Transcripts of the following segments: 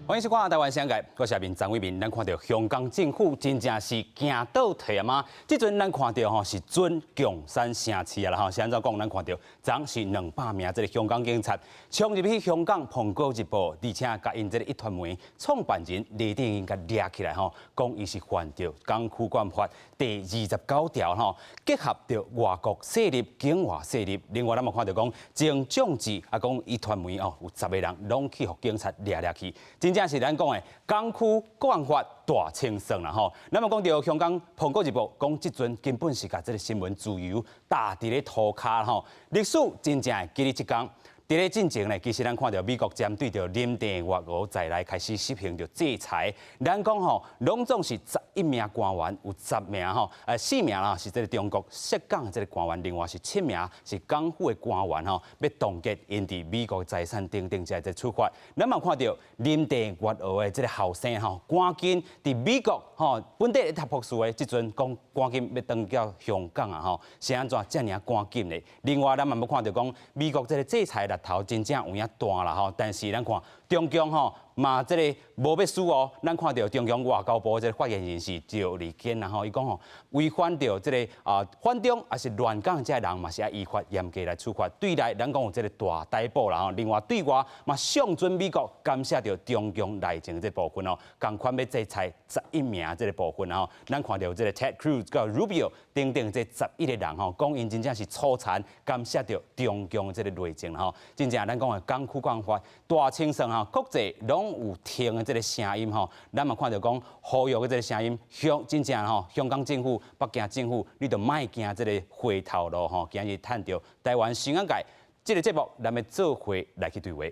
欢迎收看台湾商界，我是下面张伟民。咱看到香港政府真正是行倒退啊嘛！即阵咱看到吼是准共产城市啊啦吼，是安怎讲？咱看到昨是200名这个香港警察冲入去香港《苹果日报》，而且甲因这个一团媒创办人李定英甲抓起来吼，讲伊是犯着《港区国安法》第29条吼，结合着外国势力、境外势力。另外，咱嘛看到讲郑仲志啊，讲一团媒哦，有10个人拢去互警察抓去，真正是咱讲的港区国安法大清算啦吼。咱么讲到香港《苹果日报》讲即阵根本是甲这个新闻自由打伫咧涂骹吼，历史真正会记咧即天。伫咧进前呢，其实咱看到美国针对着林郑月娥在来开始实行着制裁。咱讲吼，拢总是11名官员，有10名吼，4名啦是这个中国涉港的这个官员，另外是7名是港府的官员吼，要冻结因伫美国财产等等这个处罚。咱嘛看到林郑月娥的这个后生吼，赶紧伫美国吼本地读博士的，即阵讲赶紧要登到香港啊吼，是安怎这尔赶紧的？另外咱嘛要看到讲美国这个制裁力头真正有影大啦吼，但是咱看中共吼嘛，这个无要输哦。咱看到中共外交部这个发言人是赵立坚啦吼，伊讲吼违反着这个反中还是乱港这人嘛是要依法严格来处罚。对内咱讲有这个大逮捕啦吼，另外对外嘛上准美国感谢着中共内政这部分哦，共款要制裁11名这个部分吼。咱看到这个 Ted Cruz 甲 Rubio 等等这11个人吼，讲因真正是粗残感谢着中共这个内政吼。真正咱讲的港区国安法大清算吼，国际拢有听的这个声音吼，咱嘛看到讲呼吁的这个声音，真正吼，香港政府、北京政府，你着莫行这个回头路吼，今日探到台湾新闻界这个节目，咱们做伙来去对话。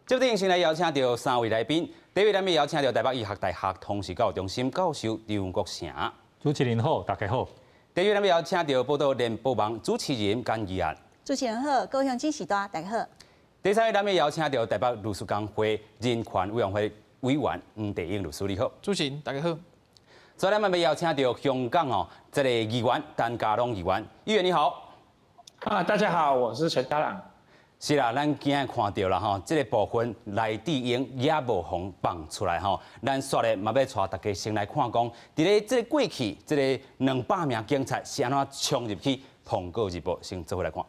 接着先来邀请到3位来宾，第一位咱们邀请到台北医学大学通识教育中心教授刘国成。主持人好，大家好。第二位咱们邀请到报道联播网主持人甘怡安。主持人好，高雄金时大家好。第三位咱们邀请到台北律师公会人权委员会委员黄地英律师，你好。主持人大家好。所以咱们要邀请到香港哦，这个议员陈家龙议员，议员你好。大家好，我是陈家朗。是啦，咱今日看到啦吼，这个部分赖智英也无妨放出来吼，咱煞咧嘛要带大家先来看讲，伫咧这个过去，这个200名警察是安怎冲入去《苹果日报》，先做伙来看。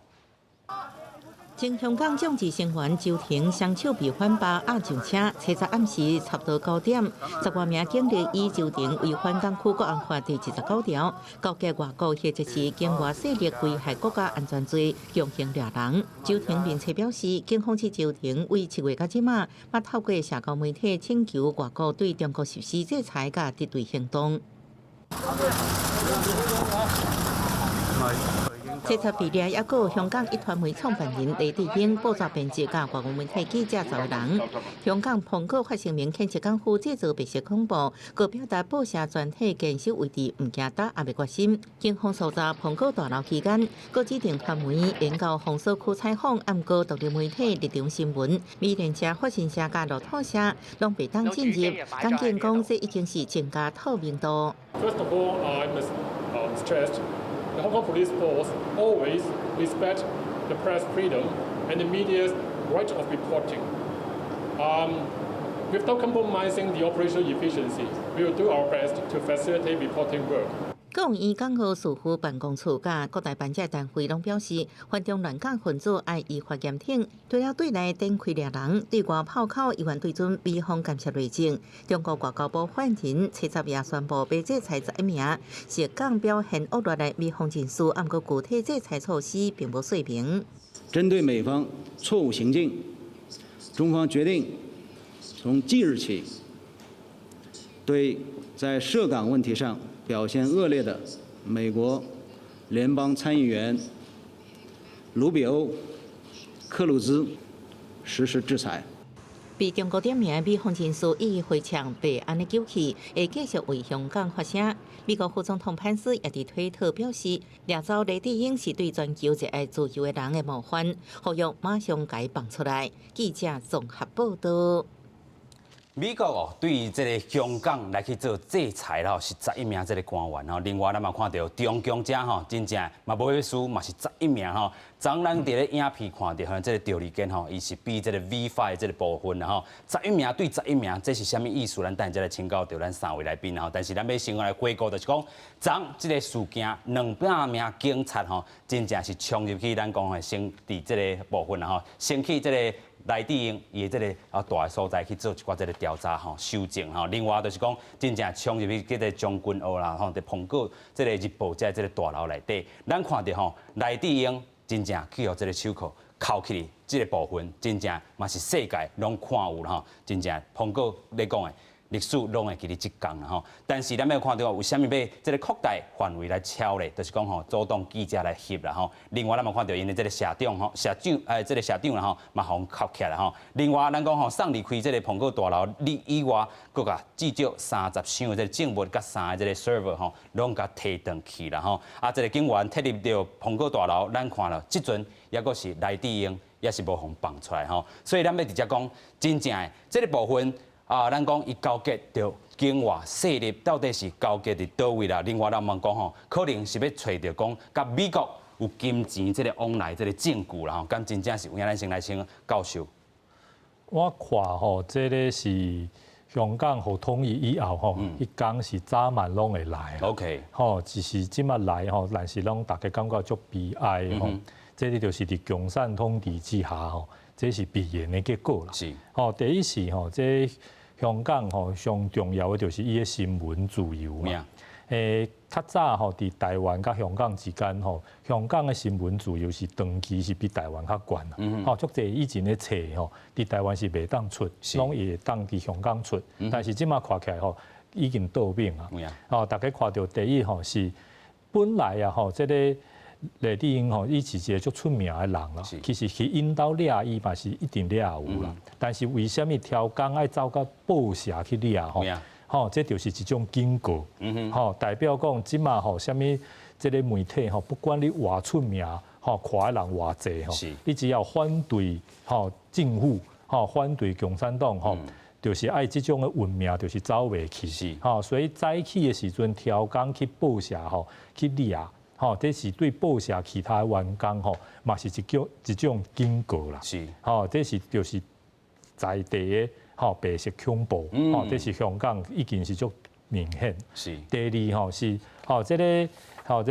前香港政治成员周庭双手被反扒压上车，车早暗时差不多9点，10多名警力以周庭违反港区国安法第29条，告诫外国或者是境外势力危害国家安全罪，强行抓人。周庭面册表示，警方指周庭为7月到即马，捌透过社交媒体请求外国对中国实施制裁甲敌对行动。彻查被抓，也有香港一团媒创办人李智英、报纸编辑甲外国媒体记者10个人。香港苹果发声明谴责港府制造白色恐怖，佮表达报社全体坚守为治，唔惊打也未决心。警方搜查苹果大楼期间，佮指定团媒沿到红社区采访，暗过独立媒体立场新闻、美联社、发信社甲路透社，拢被当进入。港警讲，这已经是增加透明度。First of all, I must stress the Hong Kong Police Force always respect the press freedom and the media's right of reporting. Without compromising the operational efficiency, we will do our best to facilitate reporting work. 高雄县港澳市府办公处甲各大办界单位拢表示，反中乱港分子爱依法严挺，除了对内展开抓人，对外炮口依然对准美方干涉内政。中国外交部发言人7月也宣布被制裁11名，涉港表现恶劣的美方人士，按个具体制裁措施并无说明。针对美方错误行径，中方决定从即日起，对在涉港问题上表现恶劣的美国联邦参议员卢比欧、克鲁兹实施制裁。被中国点名美方人士以回呛被安尼救起，会继续为香港发声。美国副总统潘斯也伫推特表示，抓走李智英是对全球热爱自由的人的冒犯，呼吁马上解放出来。记者综合报道。美国哦，对于这个香港来去做制裁啦，11名这个官员吼。另外，咱嘛看到中共者吼，真正嘛无要输，嘛是11名吼。昨咱伫咧影片看到，这个钓鱼间吼，伊是比这个 V5 这个部分啦吼，11名对11名，这是啥物意思？咱等下再来请教到咱3位来宾吼。但是咱要先来回顾，就是讲，昨这个事件，200名警察吼，真正是冲入去咱讲的先伫这个部分啦吼，先去这个。赖智英伊的这个大的所在去做一寡这个调查吼、修正吼，另外就是讲真正冲入去这个将军澳啦吼，伫澎湖这个日报在这个大楼内底，咱看到吼赖智英真正去互这个手铐扣起这个部分，真正嘛是世界拢看有啦吼，真正澎湖咧讲的。历史拢会记咧即讲啦吼，但是咱要看到为虾米要这个扩大范围来敲咧，就是讲吼主动记者来翕啦吼。另外咱嘛看到因的这个社长吼，这个社长啦吼，嘛互铐起来吼。另外咱讲吼送离开这个澎湖大楼以外，佮甲至少30箱的这个证物甲3个这个 server 吼，拢甲摕转去啦吼。这个警员撤入到澎湖大楼，咱看了即阵也阁是赖智英，也是无互放出来吼。所以咱要直接讲真正的这个部分。咱讲伊交结着境外势力到底是交结伫倒位啦？另外，咱嘛讲吼，可能是要找着讲甲美国有金钱这个往来这个证据啦吼，敢真正是有影？咱先来请教授。我看吼，这个是香港互统一以后吼，迄天是早晚拢会来。OK。吼，只是即马来吼，但是拢大家感觉足悲哀吼。这个就是伫共产统治之下吼，这是必然的结果啦。是。吼，第一是吼，这香港吼上重要的就是伊的新闻自由嘛。较早吼，伫台湾甲香港之间吼，香港的新闻自由是长期是比台湾较悬啦。吼，足侪以前的册吼，伫台湾是袂当出，拢会当伫香港出。但是即马看起来吼，已经倒变啊。吼，大家看到第一吼是本来啊吼，这个。赖智英吼，伊是一个足出名的人啦。其实去引导掠伊嘛是一定掠有啦。但是为什么挑工爱走到报社去掠吼？吼，这就是一种警告。吼，代表讲即马吼，什么这个媒体吼，不管你偌出名，吼，看的人偌济吼，你只要反对吼政府，吼反对共产党吼。就是爱这种的运命，就是走袂去。吼，所以早起的时阵挑工去报社吼，去掠。吼，这是对报社其他员工吼，嘛是一种警告啦。是，吼，这是就是在地的吼白色恐怖，吼，这是香港已经是足明显。是。第二吼是吼，这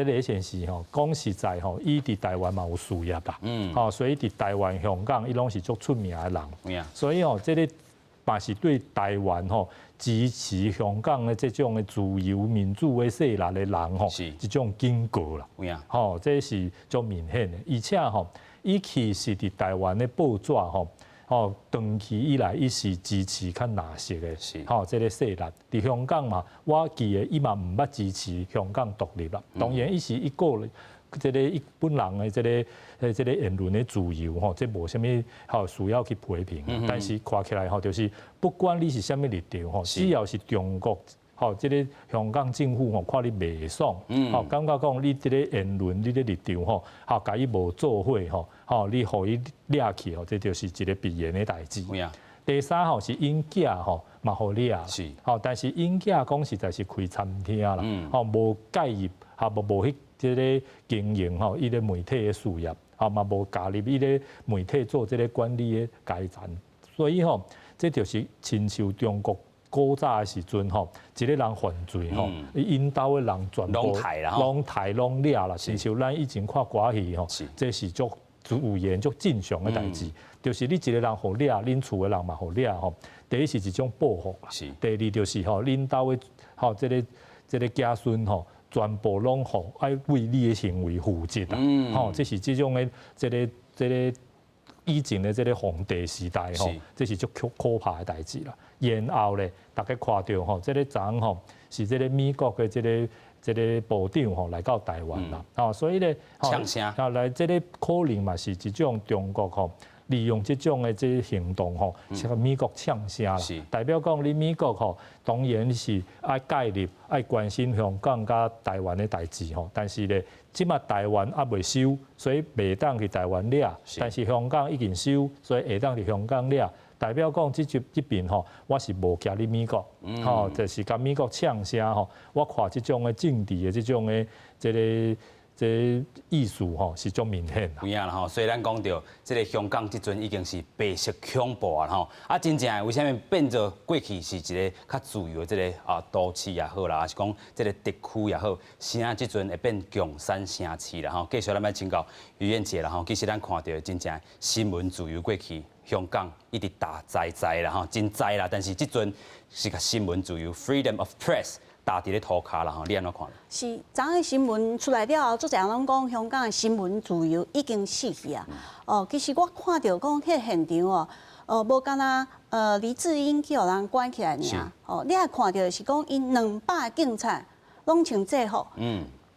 个显示吼，讲实在吼，伊伫台湾嘛有事业啦。吼，所以伫台湾、香港伊拢是足出名的人。所以吼，这个嘛是对台湾吼。支持香港的这种的自由民主的势力的人吼，一种警告啦。吼，这是足明显的。而且吼，伊其实伫台湾的报纸吼，长期以来伊是支持较纳色的。吼，这个势力伫香港嘛，我记得伊嘛唔捌支持香港独立啦。当然，伊是一个这个一本人的这个言论的自由吼，这无啥物吼需要去批评。但是看起来吼，就是不管你是啥物立场吼，只要是中国吼，这个香港政府吼，看你袂爽，吼，感觉讲你这个言论、你的立场吼，吼，甲伊无做伙吼，吼，你互伊掠去吼，这就是一个必然的代志。第三吼是因囝吼，嘛互掠，吼，但是因囝讲实在是开餐厅啦，吼，无介入，吼，无迄。这个经营吼，伊个媒体的事业，啊嘛无加入伊个媒体做这个管理的阶层，所以吼，这就是亲像中国古早的时阵吼，一个人犯罪吼，引导的人全部拢抬拢掠啦，亲像咱以前看歌戏吼，这是足自然足正常的代志，就是你一个人互掠，恁厝的人嘛互掠吼。第一是一种报复啦，第二就是吼，恁兜的吼这个家孙吼。全部拢好，爱为你的行为负责啦。吼，这是这种的，这个以前的这个皇帝时代吼，这是足可怕的代志啦。然后咧，大家看到吼，这个昨吼是这个美国的这个部长吼来到台湾啦。哦，所以咧，呛声，来这个可能嘛是一种中国吼。利用这种的这行动吼，向美国呛声啦，代表讲你美国吼，当然是爱介入、爱关心香港甲台湾的代志吼，但是咧，即马台湾还未收，所以袂当去台湾掠，但是香港已经收，所以会当去香港掠。代表讲这边吼，我是无惊你美国，吼，就是甲美国呛声吼。我看这种的政治的这种的这意思吼是足明显啦。有影啦吼，虽然讲到这个香港即阵已经是白色恐怖啊吼，啊真正的为虾米变做过去是一个较自由的这个都市也好啦，还是讲这个地区也好，啥即阵会变共产城市啦吼。继续咱来请教于燕姐啦吼，其实咱看到真正新闻自由过去，香港一直大灾啦吼，真灾啦，但是即阵是个新闻自由 （freedom of press）。打伫咧涂骹啦吼，你安怎看？是，昨个新闻出来了后，足侪人拢讲香港的新闻自由已经死去啊。其实我看到讲迄个现场无敢若黎智英去互人关起来尔。你也看到是讲因200个警察拢穿制服，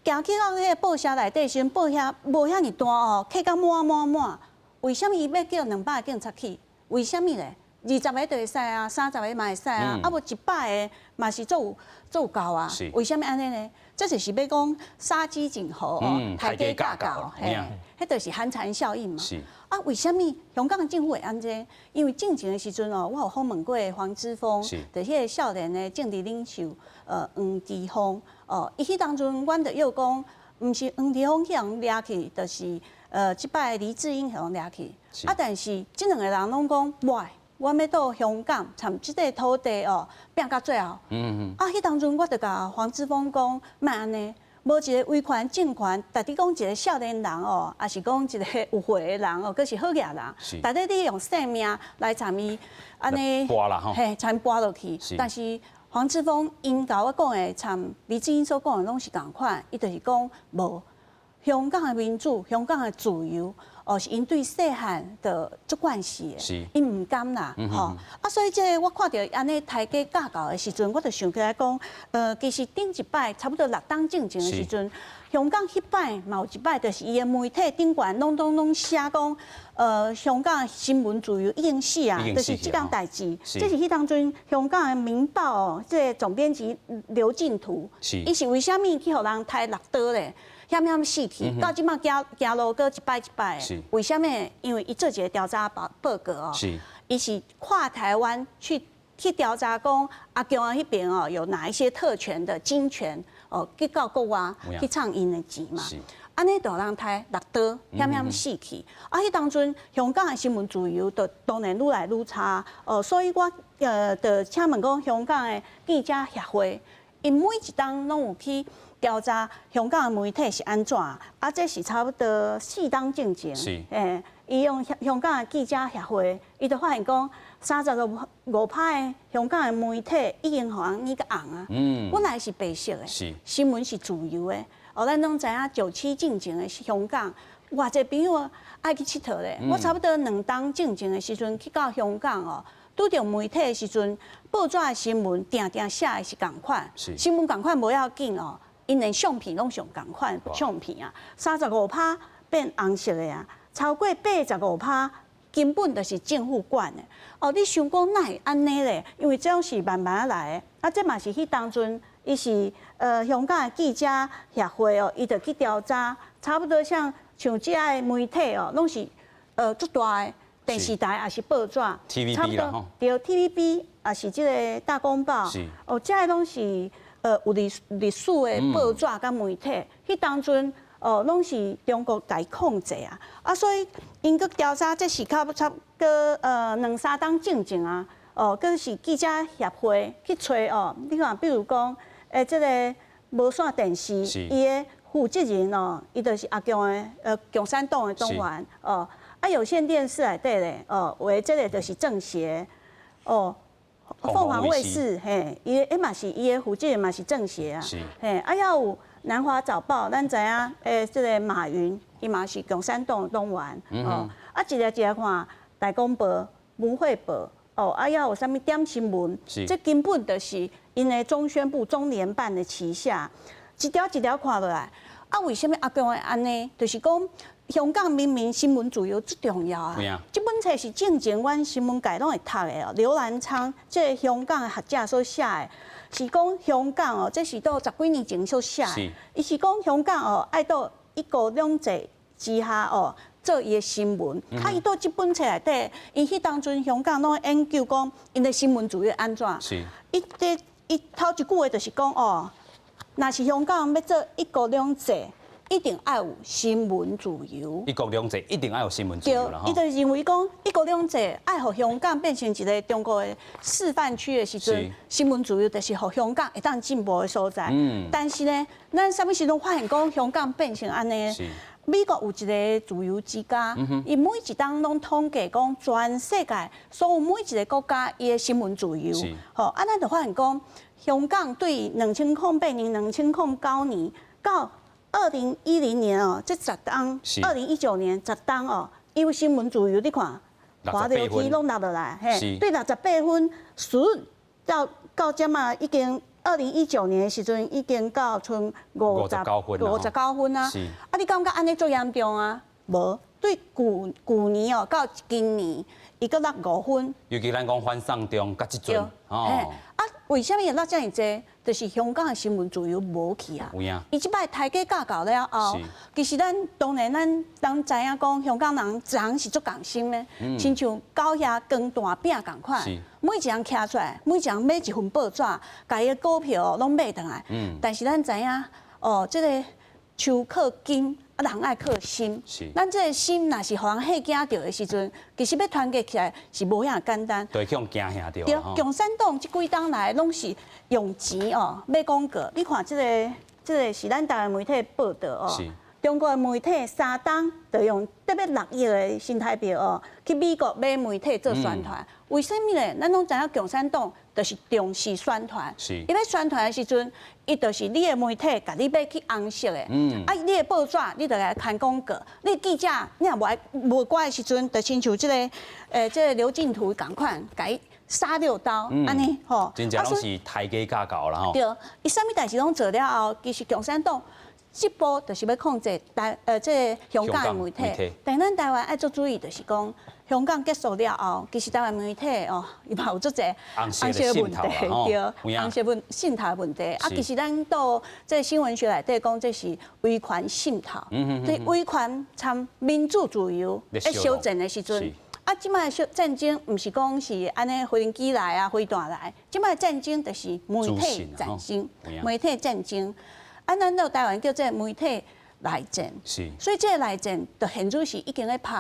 行去到迄个报社内底时，报社无遐尼大客甲满。为什么伊要叫200个警察去？为什么咧？20个就会使啊，30个嘛会使啊，啊无100个嘛是做有够啊。为什么安尼呢？这就是要讲杀鸡儆猴抬价架高，迄就是寒蝉效应嘛。啊，为什么香港政府会安这？因为进前的时阵我有访问过黄之锋，就迄个少年的政治领袖黄之锋。伊迄当阵，阮就又讲，毋是黄之锋去人抓去，就是即摆黎智英去人抓去。啊，但是即2个人拢讲袂。我要到香港，参即个土地拼到最后。迄当阵我就甲黄之锋讲，莫安尼，无一个威权政权，逐日讲一个少年人也是讲一个有血的人佫是好野人，逐日你用性命来参与安尼，参搬落去。但是黄之锋因甲我讲的，参黎智英所讲的拢是共款，伊就是讲无香港的民主，香港的自由。是因对细汉的足惯势的，因唔甘啦，所以这我看到安尼抬价架高的时阵，我就想起来讲，其实顶一摆差不多6档进前的时阵，香港迄摆嘛有一摆，就是伊的媒体顶悬拢写讲，香港的新闻自由已经死啊，就是这件代志。这是迄当阵香港的《明报》这总编辑刘进图，伊是为虾米去互人抬6刀咧？险死去，到即马行路搁一摆，为什么？因为伊做一个调查报告伊是跨台湾去调查讲中央迄边有哪一些特权的金权去到国外去唱因的钱嘛。安尼就人抬6刀，险死去。迄当阵香港的新闻自由就当然愈来愈差。所以我就请问讲香港的记者协会，因每一档拢有去。调查香港的媒体是安怎？这是差不多4档进前。伊用香港的记者协会，伊就发现讲35%的香港的媒体已经互人个红啊。本来是白色的，新闻是自由的。咱拢知影97进前的香港，偌济朋友爱去佚佗咧。我差不多2档进前的时阵去到香港拄着媒体的时阵，报纸的新闻定写的是共款，新闻共款无要紧因连相片拢上共款相片啊，35%变红色的啊，超过85%根本就是政府管的。你想讲哪会安尼咧？因为这种是慢慢来的。这嘛是迄当阵，伊是香港的记者协会伊就去调查，差不多像这的媒体拢是足大的电视台也是报纸 ，TVB 啦吼，对 TVB 也是这个大公报，这拢是。有历史的报纸甲媒体，迄当阵拢是中国来控制啊，所以因个调查这是差不多2-3档进前啊，佫是记者协会去找你看，比如讲这个无线电视，伊的负责人伊就是阿共的共产党的党员有线电视内底咧为这个就是政协凤凰卫视，伊嘛是伊的负责人嘛是政协啊，还有南华早报，咱知影这个马云，伊嘛是共产党的党员一个看大公报、文汇报，还有啥物点新闻，这根本就是因的中宣部、中联办的旗下，一条一条看落来，为什么阿公会安尼？就是讲。香港明明新闻自由最重要啊！这本册是正前阮新闻界拢会读的刘兰昌这香港的学者所写的，是讲香港这是到10几年前所写的。伊是讲香港爱到一国两制之下做伊的新闻。伊到这本册内底，伊迄当阵香港拢研究讲，因的新闻自由安怎？是。伊头一句话就是讲哦，若是香港要做一国两制，一定要有新闻自由。一国两制一定要有新闻自由啦伊就认为讲一国两制爱互香港变成一个中国的示范区的时阵，新闻自由就是互香港会当进步的所在。但是呢，咱啥物时阵发现讲香港变成安尼？美国有一个自由之家，伊每一档拢统计讲全世界所有每一个国家伊的新闻自由。吼，咱就发现讲香港对2008年、2009年到2010年哦，这10档，2019年10档哦，因为新闻自由，你看，滑楼梯拢落落来，嘿，对68分，顺到这嘛已经2019年的时阵已经到剩59分啊，你感觉安尼最严重啊？无，对旧年哦到今年，伊搁落5分。尤其咱讲反送中，甲即阵，哦，为什么会落这么济？就是香港的新闻自由无去啊。有影。伊即摆台阶架高了后，其实咱当然咱当知影讲，香港人人是足共心的，亲像狗遐光大饼共款。每一人徛出来，每一人买一份报纸，家己的股票拢买倒来。但是咱知影，哦，这个树靠金。人爱靠心，咱这个心若是互人吓惊着的时阵，其实要团结起来是无遐简单。对，向惊吓着。对，共产党这几档来拢是用钱哦，买广告。你看这个是咱台湾媒体报道哦，中国的媒体3档就用特别6亿的新台币哦，去美国买媒体做宣传。为什么呢？咱拢知影共产党就是重视宣传，伊要宣传的时阵，伊就是你的媒体，甲你要去红色的，你的报纸，你就来看广告，你的记者，你若无乖的时阵，就亲像这个刘进图共款，甲伊杀6刀，安尼吼，真正拢是台阶架高啦吼。对，伊啥物代志拢做了后，其实共产党这步就是要控制这个香港的媒体，但咱台湾爱做注意，就是讲。香港结束了后，其实台湾媒体哦，伊嘛有足侪红色问题，对，红色信头问题。啊，其实咱到这新闻学内底讲，这是威权信头。对，威权参民主自由在修正的时阵，啊，即摆战争毋是讲是安尼飞机来啊，飞弹来，即摆战争就是媒体战争，媒体战争。啊，咱到台湾叫做媒体内战，所以这个内战就现在是已经在拍。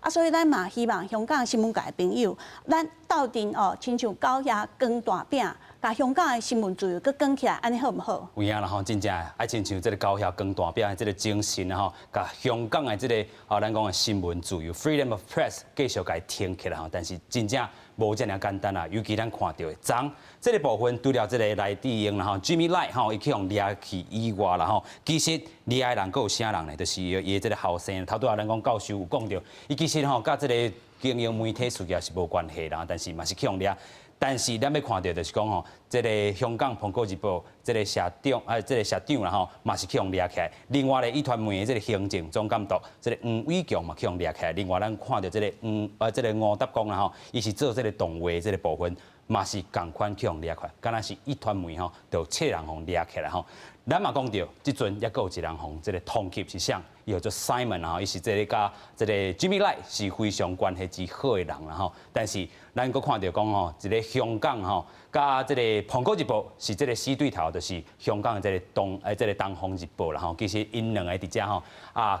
啊，所以咱嘛希望香港新闻界的朋友，咱斗阵哦，亲像狗遐光大饼，甲香港的新闻自由搁光起来，安尼好唔好？有影啦吼，真正爱亲像这个狗遐光大饼的这个精神啦吼，甲香港的这个咱讲的新闻自由 （freedom of press） 继续甲伊挺起来吼。但是真正无这样简单啦，尤其咱看到的昨这个部分，除了这个赖智英啦吼 ，Jimmy Lai 吼，伊去用掠去以外啦吼，其实掠的人搁有啥人呢？就是伊的这个后生，头拄仔咱讲教授有讲到，伊其实吼，甲这个经营媒体事业是无关系啦，但是嘛是去用掠。但是咱要看到就是讲吼，这个香港《苹果日报》这个社长这个社长啦吼，嘛是去用掠起来。另外咧，一团媒的这个行政总监督，这个黄伟强嘛去用掠起来。另外咱看到这个这个吴达光啦吼，伊是做这个动画这个部分，嘛是共款去用掠起来。敢若是一团媒吼，就7人互掠起来吼。咱嘛讲到，即阵也有一人互这个通缉是啥？伊叫做 Simon 啊，伊是这个甲这个 Jimmy Lai 是非常关系之好的人啦吼。但是咱佫看到讲吼，一个香港吼，甲这个《苹果日报》是这个死对头，就是香港的这个东方日报啦吼。其实因两个伫遮吼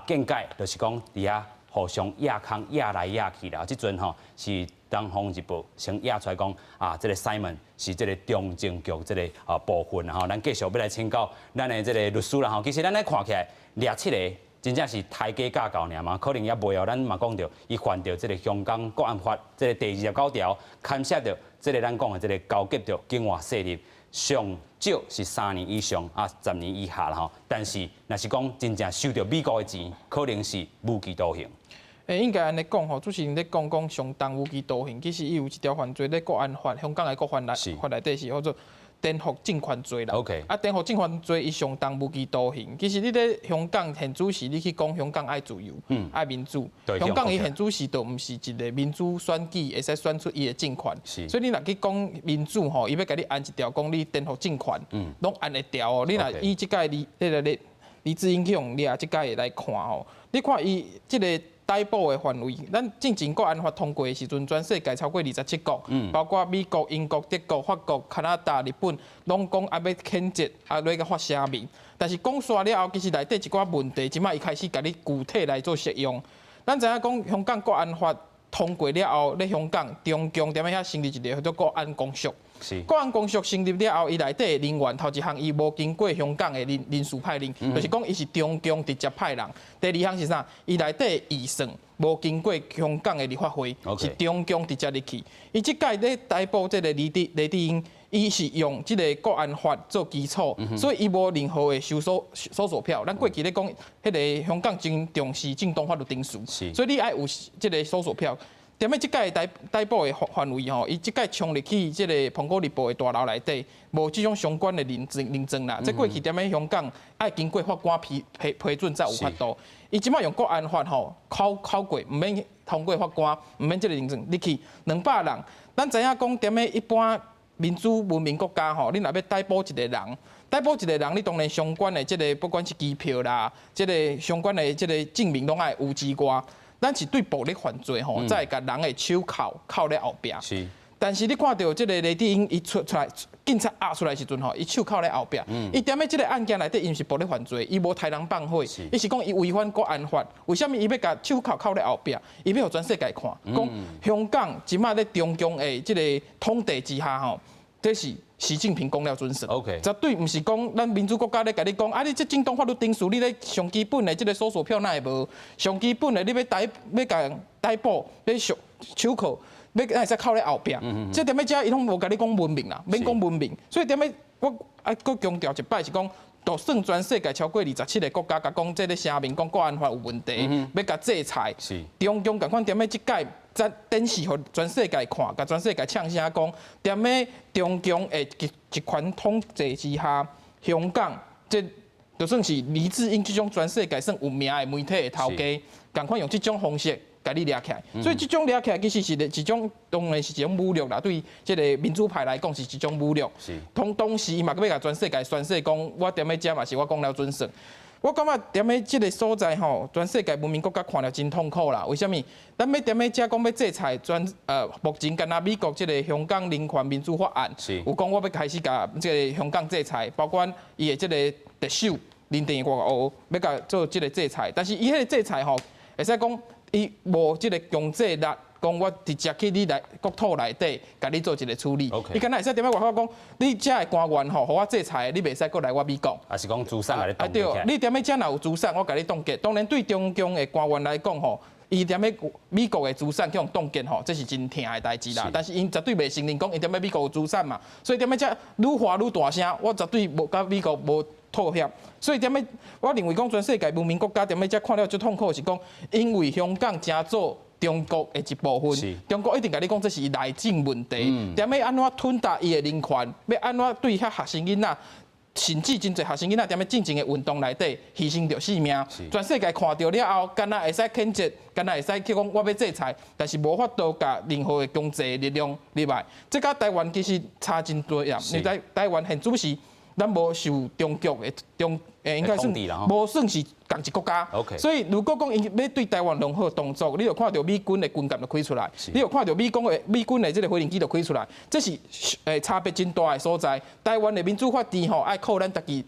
见解就是讲伫遐互相压空压来压去啦。即阵吼是东方日报先压出来讲这个 Simon 是这个中情局这个部分啦吼。咱继续要来请教咱的这个律师啦吼。其实咱来看起来掠7个。真正是台阶架高尔嘛，可能也袂后，咱嘛讲到，伊犯到这个香港国安法这个第29条，牵涉到这个咱讲的这个交结着境外势力，上少是3年以上10年以下啦吼。但是若是讲真正收到美国的钱，可能是无期徒刑。应该安尼讲吼，主持人咧讲相当无期徒刑，其实伊有一条犯罪咧国安法，香港的国法内底是叫做颠覆政权罪啦。OK。颠覆政权罪伊相当无期徒刑。其实你咧香港现主时，你去讲香港爱自由，爱民主。香港伊现主时就毋是一个民主选举会使选出伊的政权。所以你若去讲民主吼，伊要甲你按一条讲你颠覆政权，拢按会条哦。你若以即届李智英去用掠即届来看吼，你看伊即个逮捕的范围，咱进前国安法通过的时阵，全世界超过27国，包括美国、英国、德国、法国、加拿大、日本，拢讲要谴责，要个发声明。但是讲煞了后，其实内底一寡问题，即摆伊开始甲你具体来做适用。咱知影讲香港国安法通过了后，咧香港中共踮遐成立一个叫做国安公署。国安公署成立了后，伊内底人员头一项伊无经过香港的人事派令，就是讲伊是中共直接派人。第二项是啥？伊内底预算无经过香港的立法会，是中共直接入去。伊即届咧逮捕即个李智英，伊是用即个国安法做基础，所以伊无任何的搜索票。咱过去咧讲，迄个香港真重视正当法律定数，所以你爱有即个搜索票。踮咧即届逮捕的范围吼，伊即届冲入去即个苹果日报的大楼内底，无即种相关的认证啦。即过去踮咧香港爱经过法官批准才有法度。伊即摆用国安法吼考过，毋免通过法官，毋免即个认证，你去200人。咱知影讲踮咧一般民主文明国家吼，你若要逮捕一个人，你当然相关的即个不管是机票啦，即个相关的即个证明拢爱有之外。咱是对暴力犯罪吼，才会甲人的手铐咧后壁。是。但是你看到即个李智英伊出来，警察压出来时阵吼，伊手铐咧后壁。伊踮咧即个案件内底，伊毋是暴力犯罪，伊无杀人放火，伊是讲伊违反国安法。为什么伊要甲手铐咧后壁？伊要互全世界看，讲香港即马咧中共的即个统治之下吼，这是习近平讲了准绳，绝对毋是讲咱民主国家咧甲你讲，啊，你这正当法律定数，你咧上基本的即个搜索票哪会无？上基本的你要甲逮捕，要手铐，要会使铐咧后壁。这点仔伊拢无甲你讲文明啦，免讲文明。所以点仔我搁强调一摆是讲。就算全世界超过27个国家，甲讲这个声明讲国安法有问题，要甲制裁，中共共款踮咧即届展示互全世界看，甲全世界呛声讲，踮咧中共的集权统治之下，香港这就算是黎智英这种全世界算有名的媒体的头家，共款用这种方式。甲你掠起来，所以这种掠起来其实是一种，当然是一种侮辱啦。对这个民主派来讲是一种侮辱。同时伊嘛要甲全世界宣示讲，我踮咧遮嘛是我讲了准绳。我感觉踮咧这个所在吼，全世界文明国家看了真痛苦啦。为什么？咱要踮咧遮讲要制裁目前敢若美国这个香港人权民主法案，有讲我要开始甲这个香港制裁，包括伊的这个特首林郑月娥要甲做这个制裁，但是伊迄个制裁吼，会使讲。伊无即个强制力，讲我直接去你来国土内底，甲你做一个处理。伊敢若会使踮咧外口讲，你遮的官员吼，互我制裁，你袂使过来我美国。也是讲资产来冻结。对，你踮咧遮若有资产，我甲你冻结。当然对中共的官员来讲吼，伊踮咧美国的资产去用冻结吼，这是真疼的代志啦。但是因绝对袂承认讲伊踮咧美国有资产嘛，所以踮咧遮愈话愈大声，我绝对无甲美国无。妥协，所以踮咧，我认为讲全世界文明国家踮咧遮看了最痛苦是讲，因为香港真做中国的一部分，中国一定甲你讲这是内政问题，踮咧安怎吞达伊的人权，要安怎对遐学生囡仔，甚至真侪学生囡仔踮咧进前的运动内底牺牲着性命，全世界看到了后，敢若会使谴责，敢若会使去讲我要制裁，但是无法度甲任何的经济力量入来，这甲台湾其实差真多呀，你在台湾现主是。咱无受中国的应该算无算是同一国家，所以如果讲伊要对台湾任何动作，你就看到美军的军舰就开出来，你就看到美军的这个飞行机就开出来，这是差别真大的所在。台湾的民主法治吼，爱靠咱家己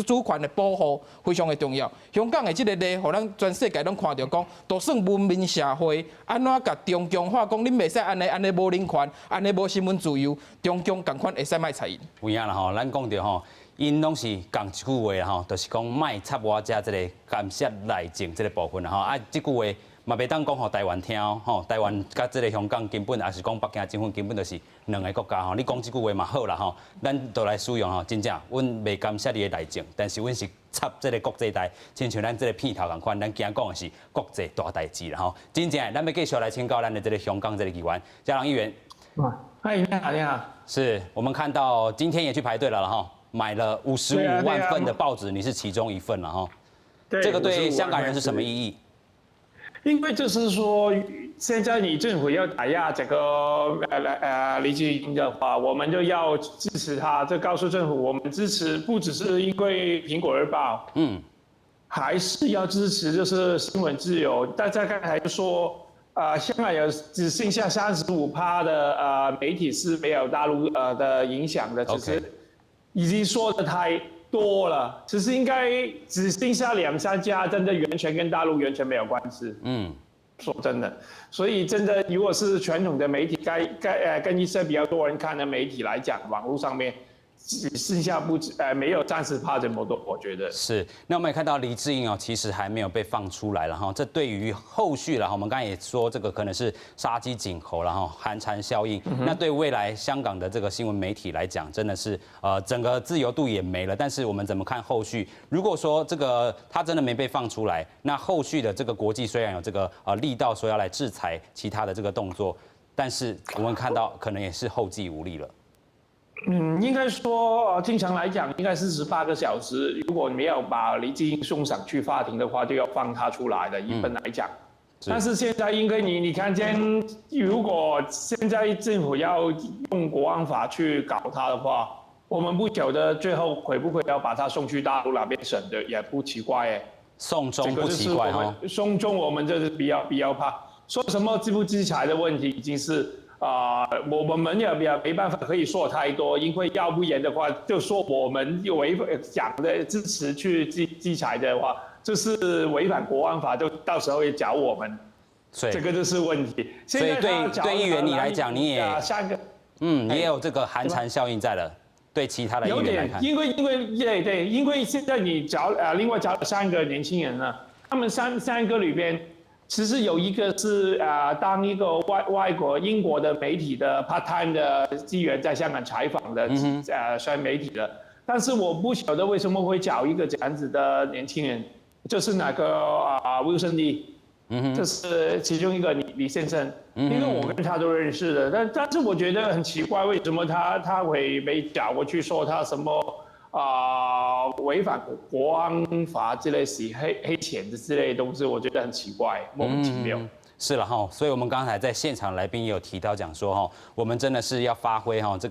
主权的保护非常的重要。香港的这个例，互咱全世界拢看到讲，就算文明社会，安怎甲中共话讲，恁袂使安尼无人权，安尼无新闻自由，中共共款会使卖插因。有影啦吼，咱讲到吼，因拢是讲一句话啦吼，就是讲卖插我遮这个干涉内政这个部分啦吼，啊，这句话。嘛袂当讲互台湾听吼，台湾甲即个香港根本也是讲北京政府根本就是两个国家吼。你讲即句话嘛好啦吼，咱都来使用吼，真正阮袂干涉你的内政，但是阮是插即个国际台，亲像咱即个片头共款，咱今讲的是国际大代志啦吼。真正咱要继续来请教咱的这个香港这个议员，嘉良议员。嗨，你好，你好。是我们看到今天也去排队了哈，买了55万份的报纸，你是其中一份了哈。这个对香港人是什么意义？因为就是说，现在你政府要打压这个黎智英的话，我们就要支持他。这告诉政府，我们支持不只是因为《苹果日报》，还是要支持就是新闻自由。大家刚才说，香港只剩下35%的媒体是没有大陆的影响的，只是已经说的太多了。其实应该只剩下2、3家，真的完全跟大陆完全没有关系。说真的，所以真的，如果是传统的媒体，跟一些比较多人看的媒体来讲，网络上面只剩下没有30%这么多，我觉得是。那我们也看到黎智英其实还没有被放出来了哈。这对于后续了哈，我们刚才也说这个可能是杀鸡儆猴了哈，寒蝉效应。那对未来香港的这个新闻媒体来讲，真的是整个自由度也没了。但是我们怎么看后续？如果说这个他真的没被放出来，那后续的这个国际虽然有这个力道说要来制裁其他的这个动作，但是我们看到可能也是后继无力了。应该说，正常来讲，应该是18个小时。如果没有把黎智英送上去法庭的话，就要放他出来的。一般来讲，但是现在因为你看见，如果现在政府要用国安法去搞他的话，我们不晓得最后会不会要把他送去大陆那边审的，也不奇怪哎。送中不奇怪哈，送中我们就是比较怕。说什么制不制裁的问题，已经是。我们也没办法可以说太多，因为要不然的话，就说我们讲的支持去制裁的话，就是违反国安法，就到时候也找我们，这个就是问题。所以对议员你来讲，你也你也有这个寒蝉效应在了。对其他的议员来看，因为现在你另外找了3个年轻人呢，他们三个里边。其实有一个是当一个外国英国的媒体的 part time 的记者在香港采访的算媒体的，但是我不晓得为什么会找一个这样子的年轻人，就是那个Wilson Lee，这是其中一个李先生，因为我跟他都认识的，但是我觉得很奇怪，为什么他会被找过去说他什么？违反国安法之类洗黑钱的之类的东西，我觉得很奇怪，莫名其妙。是了哈，所以我们刚才在现场来宾也有提到讲说哈，我们真的是要发挥哈这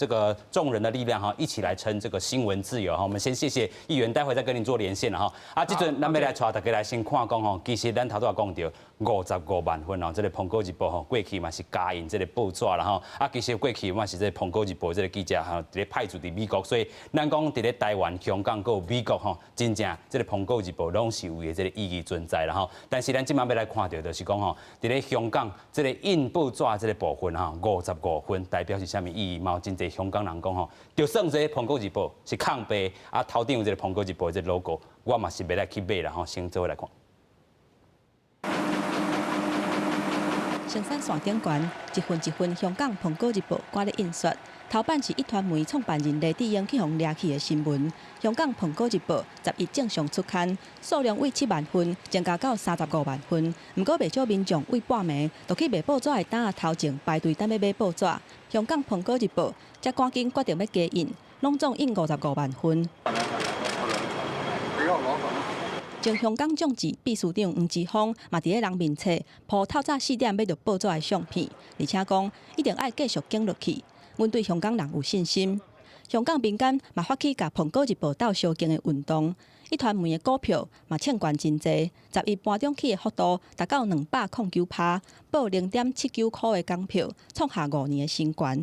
个众人的力量哈，一起来撑这个新闻自由哈。我们先谢谢议员，待会再跟您做连线了哈。这阵咱要来带大家来先看讲吼，其实咱头都也讲到55万份哦，这个《苹果日报》吼，过去嘛是加印这个报纸啦吼，其实过去嘛是这个《苹果日报》这个记者哈，伫咧派驻伫美国，所以咱讲伫咧台湾、香港还有美国吼，真正这个《苹果日报》拢是有伊这个意义存在啦吼。但是咱今晚要来看到就是讲。伫咧香港，这个印报纸这个部分55分，代表是啥物意义？嘛，真侪香港人讲吼，就算这个《苹果日报》是抗白，头顶有这个《苹果日报》这个 logo， 我嘛是要来去买啦吼，先做来看。成山线顶悬，一份一份香港《苹果日报》挂咧印刷。头版是一团媒创办人黎智英去互掠去的新闻。香港《苹果日报》11正常出刊，数量为7万份，增加到35万份。不过，不少民众为半暝就去买报纸的档头前排队等要买报纸。香港《苹果日报》才赶紧决定要加印，拢总印55万份。前香港众志秘书长黄之锋嘛，伫咧人面册铺透早4点买到报纸的相片，而且讲一定爱继续经落去。阮对香港人有信心。香港民间嘛发起甲《苹果日报》斗相竞的运动，一团媒的股票嘛抢悬真济，11搬中起的幅度达到209%，报0.79块的港票，创下5年的新高。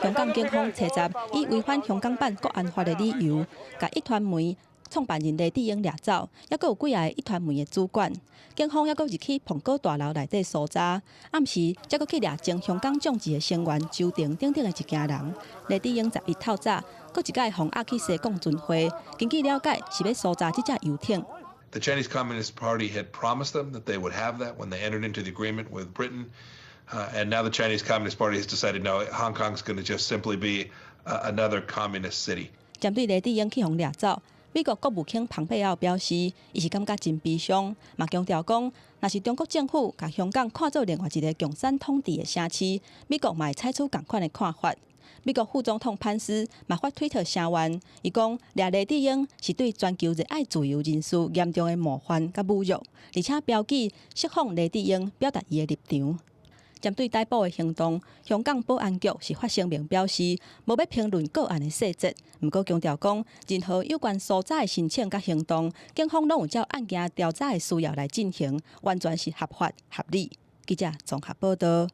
香港警方查查以违反香港版国安法的理由，甲一团媒创办人黎智英掠走，还佫有几个一团媒的主管。警方还佫入去苹果大楼内底搜查，暗时才佫去掠前香港众志的成员周庭等等的一家人。黎智英11透早，佫一届互押去西贡巡回，根据了解是要搜查这只游艇。The Chinese Communist Party had promised them that they would have that when they entered into the agreement with Britain, and now the Chinese Communist Party has decided no, Hong Kong's going to just simply be another communist city. 针对黎智英去互掠走。美国国务卿蓬佩奥表示，伊是感觉真悲伤，嘛强调讲，若是中国政府把香港看作另外一个共产统治的城市，美国嘛会采取同款的看法。美国副总统潘斯嘛发推特声援，伊讲掠黎智英是对全球热爱自由人士严重的冒犯甲侮辱，而且标记释放黎智英，表达伊的立场。针对逮捕的行动，香港保安局是发声明表示，无要评论个案的细节，毋过强调讲，任何有关所在的申请甲行动，警方拢有照案件调查的需要来进行，完全是合法合理。记者综合报道。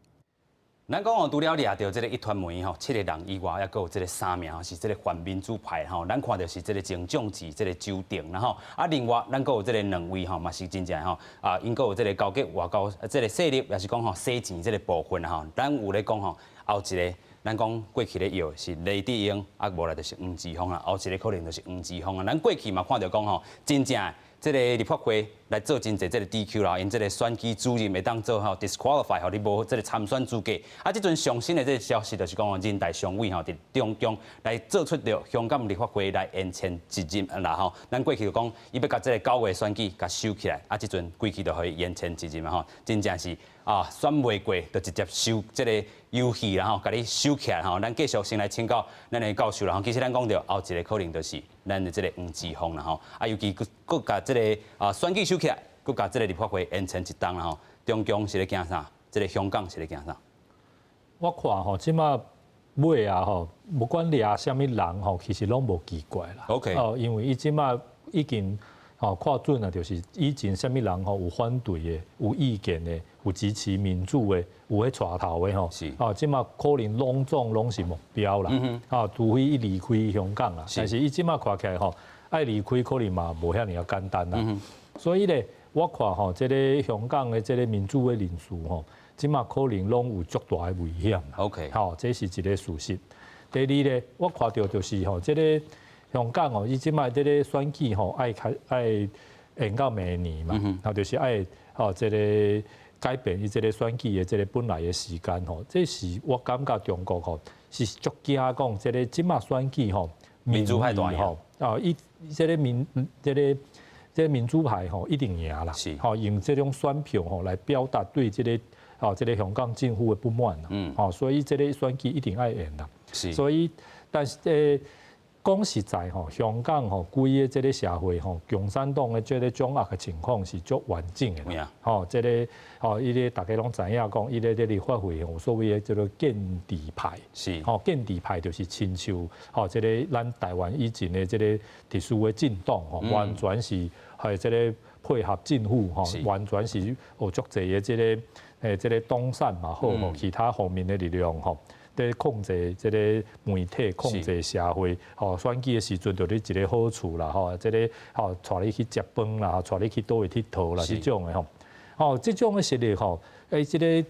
咱讲除了掠到这个一团梅7个人以外，还佫有这个3名是这个反民主派咱看到是这个警长级这个周定，另外咱佫有这个2位嘛是真正因佫有这个交给外交这个势力，也是讲洗钱这个部分咱有咧讲后一个。咱讲过去咧要是雷智英，无来就是黄之锋啦，后一个可能就是黄之锋咱过去嘛看到讲真正这个立法会来做真侪这个 DQ 啦，因这个选举主任会当做disqualify， 你无这个参选资格。即阵上新的这个消息就是讲人大常委伫中中来做出了香港立法会来延签一任啦咱过去就讲，伊要甲这个9月选举甲收起来，即阵规期就可以延签一任真正是选袂过就直接收这个游戏啦甲你收起来咱继续先来请教咱的教授啦其实咱讲到后一个可能就是咱的这个黄之锋啦尤其佫甲这个选举收起来，佫甲这个立法会延签一档啦中共是咧惊啥？这个香港是咧惊啥？我看即马尾不管掠啥物人其实拢无奇怪啦。OK。因为伊即马已经看准了，就是以前啥物人有反对的、有意见的、有支持民主的、有迄带头的是。即马可能拢是目标啦。除非伊离开香港啦，但是伊即马看起来爱离开可能嘛无遐尔简单啦。所以咧，我看即个香港的即个民主的人士即马可能拢有足大的危险。OK。这是一个事实。第二咧，我看到就是即个香港伊即马即个选举爱延到明年嘛，就是爱即个改变伊即个选举的即个本来的时间这是我感觉中国是足惊讲即个即马选举民主派大赢伊即个民主派一定赢啦，用这种选票来表达对即个香港政府的不满所以即个选举一定爱赢啦。所以但是讲实在香港规个即个社会共产党的即个掌握的情况是足完整的。即个伊咧大家拢知影讲，伊咧立法会有所谓的叫做建制派。建制派就是亲像即个咱台湾以前的即个特殊的政党完全是即个配合政府完全是有足侪的即个党产嘛好其他方面的力量在控制这个媒体，控制社会，选举的时阵就你一个好处啦，这个带你去食饭啦，带你去倒位佚佗啦，这种的这种的实力这个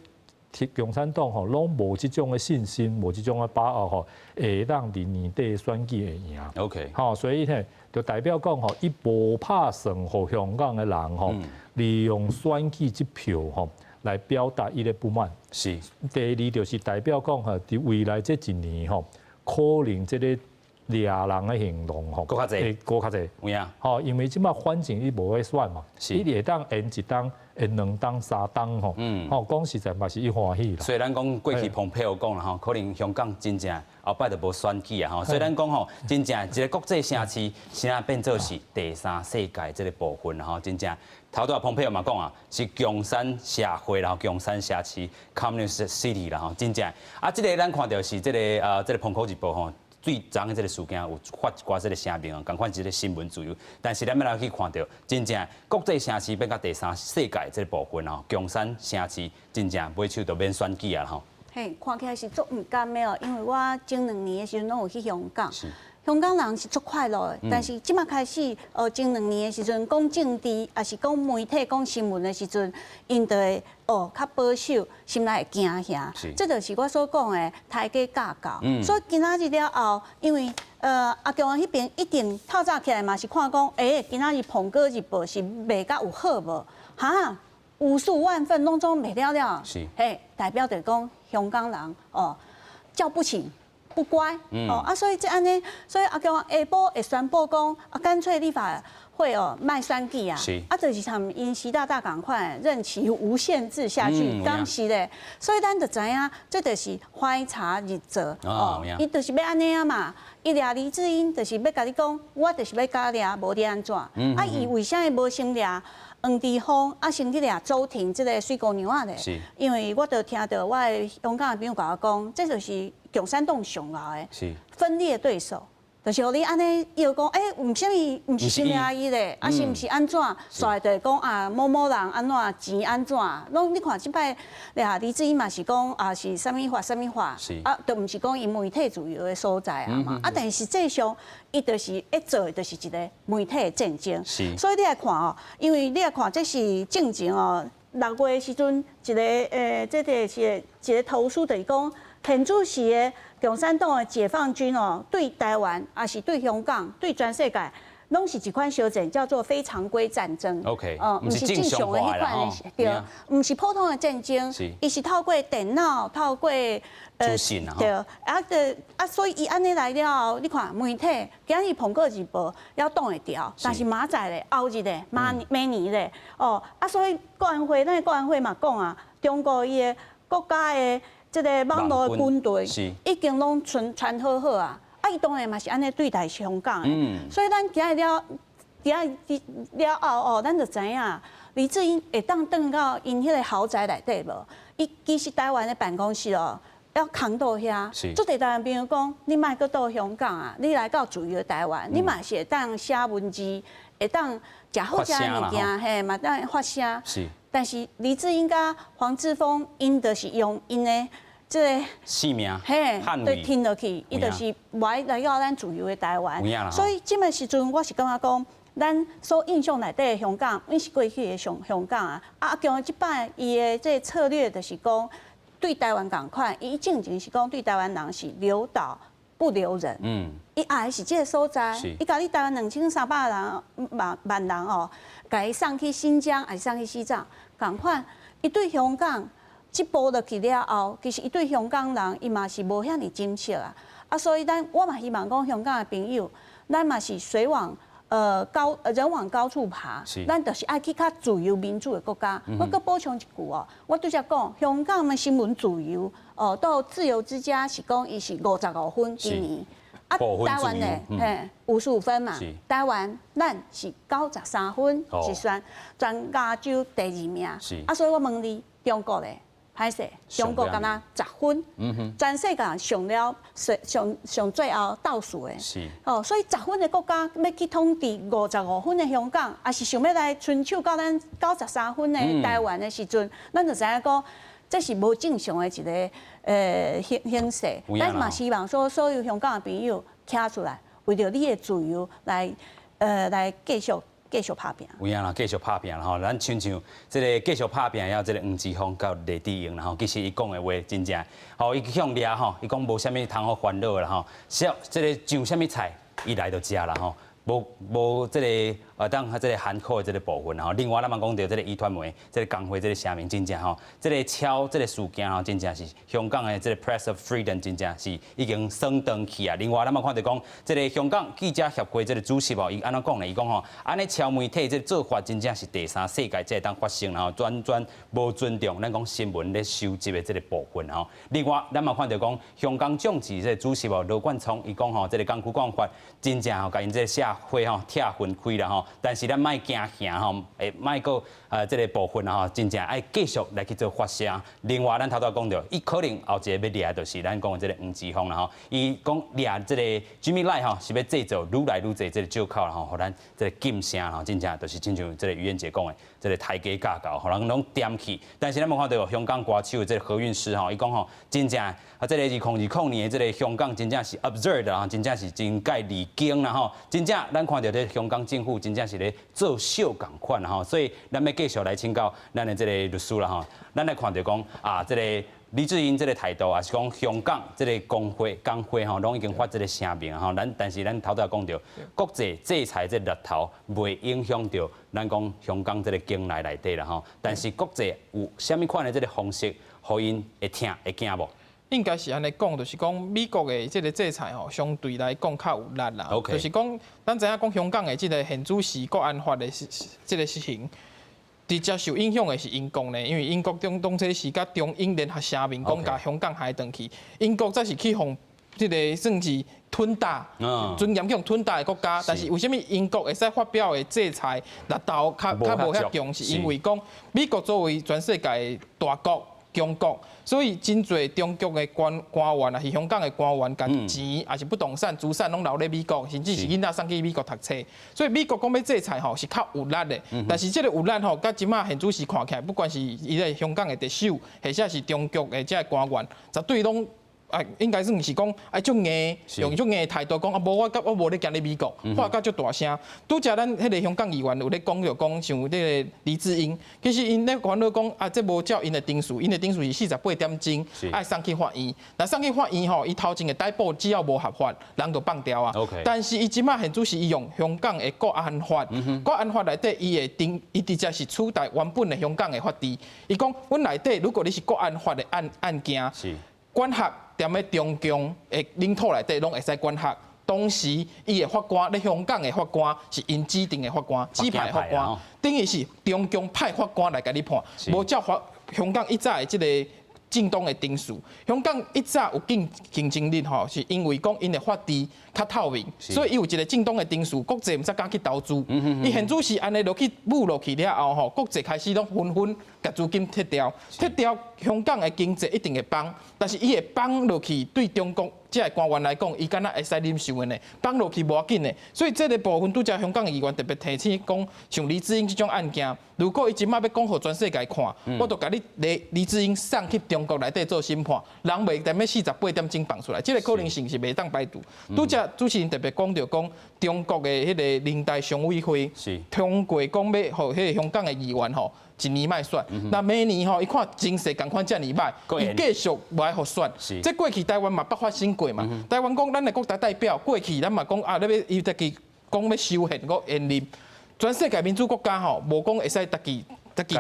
共产党拢无这种的信心，无这种的把握会让你年底选举会赢。OK。所以就代表讲伊无拍算，互香港的人利用选举这票来表达伊的不满。是。第二就是代表讲伫未来这一年可能这个掠人的行动搁较济，搁较济。有影。因为即马反正伊无会选嘛，伊会当延一档、延2档、3档讲实在嘛是伊欢喜啦。所以咱讲过去蓬佩奥讲啦可能香港真正后摆就无选举啊所以咱讲真正一个国际城市，现在变做是第3世界这个部分真正。头拄蓬佩奥嘛讲是共产社会啦，共产社区 （Communist City） 啦真正这个咱看到是这个这个澎湖日报最昨的这个事件有发一寡这个声明共款一个新闻自由，但是咱要来去看到，真正国际城市变到第3世界这个部分共产城市真正买手就免选举啊嘿，看起来是足唔甘的因为我前2年的时阵拢有去香港。香港人是足快乐的，但是即马开始，前2年的时阵讲政治，也是讲媒体、讲新闻的时阵，因就会较保守，心内会惊吓。这就是我所讲的台阶架构。所以今仔日了后，因为阿强迄边一定透早起来嘛是看讲，今仔日《澎哥日报》是卖甲有好无？哈，无数万份拢总卖了了。代表着讲香港人叫不起。不乖所以这安尼，所以阿强下晡会宣布讲干脆立法会卖选举就是像因习大大赶快任期无限制下去，当时咧，所以咱就知影，这就是怀查日做伊就是要安尼啊嘛，伊掠黎智英就是要甲你讲，我就是要甲掠，无你安怎？伊为啥会无先掠？黄之锋啊，先去掠周庭这个水姑娘啊咧。是。因为我就听到我的香港的朋友甲我讲，这就是共产党上后的分裂对手。就是互你安尼又讲，毋是心阿姨咧，啊是毋是安怎？煞会讲啊某某人安怎钱安怎？拢你看即摆俩李志英嘛是讲啊是啥物法，啊都毋是讲因媒体自由的所在啊嘛。啊但是实际上伊就是一做的就是一个媒体的战争。所以你来看哦，因为你来看这是正经哦，6月的时阵一个这个是一个投诉就是讲。现主时的共产党的解放军哦，对台湾也是对香港、对全世界，拢是一款小战，叫做非常规战争。OK， 毋是正常的迄款的，对，毋是普通的战争，伊是透过电脑，透过对，所以伊安尼来了后，你看媒体今日碰过一报，要挡会掉，但是明仔咧、后日咧、明年咧，所以国安会嘛讲啊，中国伊的国家的。这个网络的军队已经拢传好好啊，伊当然嘛是安尼对待香港的，所以咱今日了后咱就知影李志英会当转到因迄个豪宅内底无？伊其实台湾的办公室哦，要扛到遐，做侪台湾朋友讲，你莫搁到香港啊，你来到自由的台湾，你嘛是会当写文字，会当食好食的物件，嘿，嘛当发声。但是李志英甲黄之锋，因就是用因的。这个性命，对，听落去，伊就是来到咱自由的台湾。所以这个时阵，我是感觉讲，咱所印象内底的香港，伊是过去的香港啊。像即摆伊的这策略就是讲，对台湾共款，伊正经是讲对台湾人是留岛不留人。伊爱是这个所在，伊甲你台湾2300人万人哦，甲伊送去新疆，还是送去西藏，共款，伊对香港。这步落去了后，其实伊对香港人，伊嘛是无遐尼珍惜啊。所以我嘛希望讲香港的朋友，咱嘛是水往人往高处爬，咱就是爱去较自由民主的国家。我搁补充一句哦，我拄则讲香港的新闻自由到自由之家是讲伊是55分今年。台湾呢，55分嘛。台湾咱是93分，是算全亚洲第2名。所以我问你，中国咧？歹势，中国敢若10分，全世界上了上最后倒数的。所以10分的国家要去统治55分的香港，也是想要来伸手到咱93分的台湾的时阵，咱就知影讲，这是无正常的一个形势。咱嘛希望说，所有香港的朋友站出来，为着你的自由来继续拍拼，有影啦，继续拍拼啦吼。咱像这个继续拍拼，还有这个黄之锋到李志英啦吼。其实伊讲的话真正，伊向掠吼，伊讲无啥物通好烦恼啦吼。这个上啥物菜，伊来就食啦吼。无这个当这个含口的这个部分吼。另外咱嘛讲到这个遗传媒，这个工会这个声明真正吼，这个敲这个事件吼，真正是香港的这个 Press of Freedom 真正是已经升登去啊。另外咱嘛看到讲，这个香港记者协会这个主席哦，伊安怎讲呢？伊讲吼，安尼敲媒体这做法真正是第三世界才会当发生，然后完无尊重咱讲新闻咧收集的这个部分吼。另外咱嘛看到讲，香港政治这个主席哦罗冠聪，伊讲吼，这个港区国安法真正吼，甲因这个社会吼拆分开啦吼。但是咱莫惊吓吼，莫个这个部分吼，真正爱继续来去做发声。另外，咱头头讲到，伊可能后一个要掠就是咱讲的这个黄之锋啦吼。伊讲掠这个 Jimmy Lai 吼，是要制造愈来愈侪这个借口啦吼，互咱这个禁声吼，真正就是亲像这个于燕姐讲的，这个台阶架高，互人拢点起。但是咱无看到香港歌手的这个何韵诗吼，伊讲吼，真正这个2020年的这个香港真正是 absurd 啊，真正是真介离经啦吼，真正咱看到这香港政府真正是咧做秀共款啦吼，所以咱要继续来请教咱的这个律师啦吼，咱来看到讲这个李志英这个态度，也是讲香港这个工会吼，拢已经发这个声明吼，但是咱头头讲到国际制裁这个头袂影响到咱讲香港这个境内底啦吼，但是国际有啥物款的这个方式，互因会听会惊无？应该是安尼讲，就是讲美国的这个制裁吼，相对来讲较有力啦。就是讲，咱知影讲香港的这个现主时国安法的这个实行，直接受影响的是英国呢，因为英国当这是甲中英联合声明讲，甲香港海转去，英国则是去这个算是吞大，尊严强吞大的国家，但是为什么英国会使发表的制裁力道较无遐强？是因为讲美国作为全世界的大国。中国，所以真侪中国的官员啊，是香港的官员，甲钱也是不动产、资产拢留咧美国，甚至是囡仔送去美国读册。所以美国讲要制裁吼是较有力的，但是这个有力吼，甲即马现主时看起来，不管是伊个香港的特首，或者是中国的这官员，绝对拢。应该算是讲种硬，用种硬的态度讲无我无咧行咧美国，话甲足大声。拄则咱迄个香港议员有咧讲着讲，像迄个黎智英，其实因咧烦恼讲这无照因的定数，因的定数是48点钟，爱送去法院。那送去法院吼，伊头前的逮捕只要无合法，人就放掉啊。但是伊即马现主是伊用香港的国安法，国安法内底伊会定，伊直接是取代原本的香港的法治。伊讲，阮内底如果你是国安法的案件，管辖。踮咧中共的领土内底，拢会使管辖。同时，伊的法官咧香港的法官是因指定的法官，指派法官，等于是中共派法官来甲你判，无照香港一早的即个正当的定数。香港一早有竞争力吼，是因为讲因的法治较透明，所以伊有一个正当的定数，国际毋使敢去投资。伊现主是安尼落去舞落去了后吼，国际开始拢纷纷甲资金撤掉，香港的经济一定会崩，但是伊会崩落去，对中国这个官员来讲，伊敢若会使忍受的呢，崩落去无要紧的。所以这个部分拄则香港议员特别提醒讲，像黎智英这种案件，如果伊即马要讲互全世界看，我就甲你黎智英送去中国内底做审判，人袂踮咧48点钟放出来，这个可能性是袂当排除。拄则主持人特别讲到讲，中国的迄个人大常委会通过讲要互迄个香港的议员吼。一年卖选，那明年吼，伊看形势共款遮尔歹，伊继续无爱互选。这过去台湾嘛捌发生过嘛？台湾讲咱的国大代表，过去咱嘛讲啊，你要伊自己讲要修宪个延任，全世界民主国家吼，无讲会使自己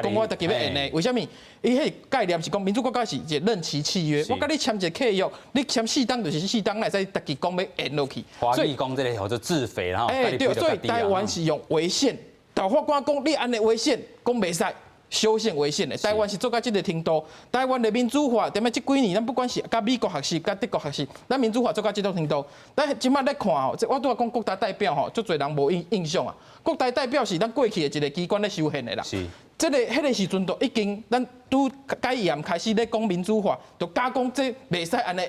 讲我自己要延的。为什么？伊迄概念是讲民主国家是一个任期契约，我甲你签一个契约，你签4档就是4档，来使自己讲要延落去。所以讲这个叫做自肥，然后对，所以台湾是用违宪，大法官讲你安尼违宪，讲袂使。修宪违宪的，台湾是做到这个程度。台湾的民主化，踮咧这几年，咱不管是甲美国学习、甲德国学习，咱民主化做到这种程度。咱即摆咧看吼，我拄仔讲国大代表吼，足侪人无印象啊。国大代表是咱过去的一个机关咧修宪的啦。是。迄个时阵就已经，咱拄改严开始咧讲民主化，就加讲这袂使安尼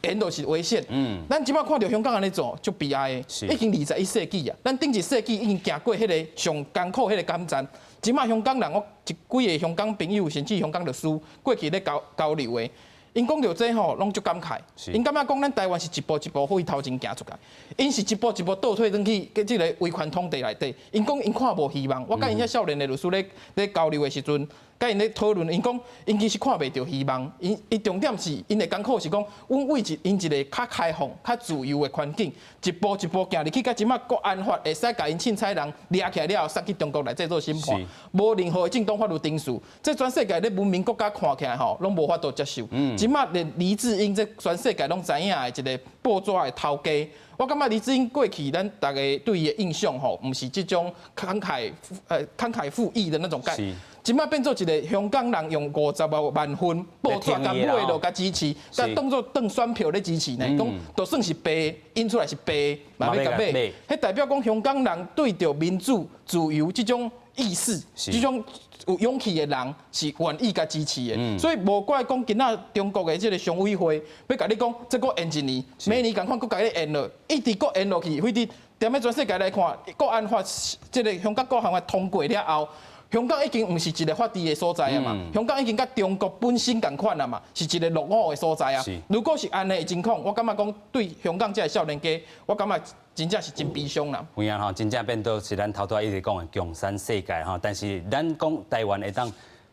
演就是违宪。咱即摆看到香港安尼做，足悲哀的。已经21世纪啊，咱顶一世纪已经行过迄个上艰苦迄个抗战。即马香港人，我几个香港朋友，甚至香港律师，过去咧交流的，因讲到这吼，拢足感慨。因感觉讲咱台湾是一步一步往头前行出来，因是一步一步倒退转去即个威权统治内底。因讲因看无希望。我甲因遐少年的律师咧交流的时阵，甲因咧讨论，因讲因其实看袂到希望。因重点是因的艰苦是讲，阮为因一个较开放、较自由的环境，一步一步行入去，甲即马国安法会使甲因凊彩人掠起来了后，送去中国内底做审判，无任何的正当法律定数。这全世界咧文明国家看起来吼，拢无法度接受。即马连黎智英这全世界拢知影的一个报纸的头家。我感觉黎智英过去咱大家对伊的印象吼，毋是这种慷慨赴义的那种概念。即摆变做一个香港人用50万份报纸甲买落甲支持，甲当作当选票咧支持呢，讲就算是白印出来是白，嘛要甲买，迄代表讲香港人对着民主、自由这种意识，这种有勇气的人是愿意甲支持的。所以无怪讲今仔中国的这个常委会要甲你讲，这个延一年，明年共款佫甲你延落，一直佫延落去，非得踮咧全世界来看，国安法这个香港国安法通过了后。香港已经唔是一个法治的所在啊嘛，香港已经甲中国本身同款啊嘛，是一个落伍的所在啊。如果是安尼的情况，我感觉讲对香港这个少年家，我感觉真正是真悲伤啦。有影吼，真正变到是咱头拄一直讲的共产世界吼，但是咱讲台湾会当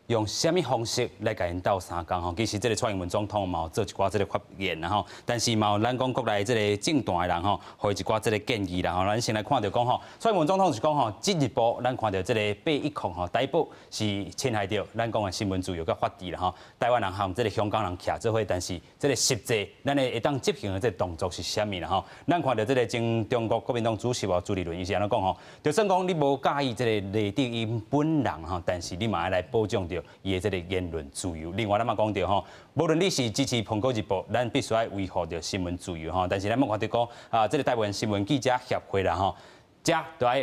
用什么方式来甲因斗相共吼？其实这个蔡英文总统嘛有做一寡这个发言啦吼，但是嘛有咱讲国内这个政党的人吼，互一寡这个建议啦吼。咱先来看到讲吼，蔡英文总统是讲吼，进一步咱看到这个819吼逮捕是侵害到咱讲的新闻自由甲法治啦吼。台湾人和这个香港人徛做伙，但是这个实际咱会当执行的这个动作是啥物啦吼？咱看到这个前中国国民党主席朱立伦伊是安怎讲吼？就算讲你无介意这个内地因本人吼，但是你嘛要来保障着。到伊的这个言论自由。另外，咱嘛讲到吼，无论你是支持苹果日报，咱必须要维护着新闻自由吼。但是咱嘛看到讲这个台湾新闻记者协会啦吼，这都要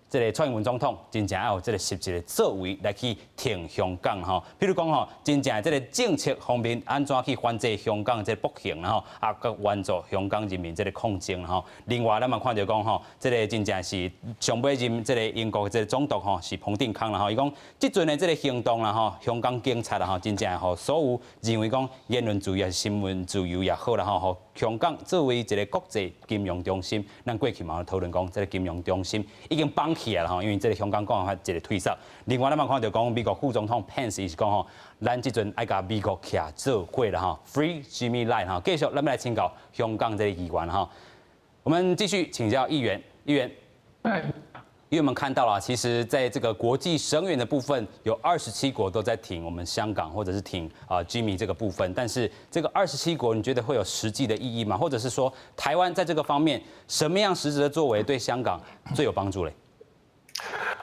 这个蔡英文总统真正要有这个实际的作为来去挺香港吼。譬如讲吼，真正这个政策方面安怎去反制香港这个暴行啦吼，佮援助香港人民这个抗争啦吼。另外，咱嘛看到讲吼，这个真正是上尾任这个英国这个总督吼是彭定康啦吼，伊讲即阵的这个行动啦吼，香港警察啦吼，真正吼所有认为讲言论自由、新闻自由也好啦吼，香港作为一个国际金融中心，咱过去嘛有讨论讲，这个金融中心已经绑起来了吼，因为这个香港国安法一个退缩。另外，咱嘛看到讲美国副总统 Pence 伊是讲吼，咱即阵爱甲美国徛做伙啦吼 ，Free Jimmy Lai 哈，继续咱们来请教香港这个议员哈。我们继续请教议员，因为我们看到了，其实在这个国际声援的部分，有27国都在挺我们香港，或者是挺Jimmy 这个部分。但是这个27国，你觉得会有实际的意义吗？或者是说，台湾在这个方面什么样实质的作为对香港最有帮助嘞？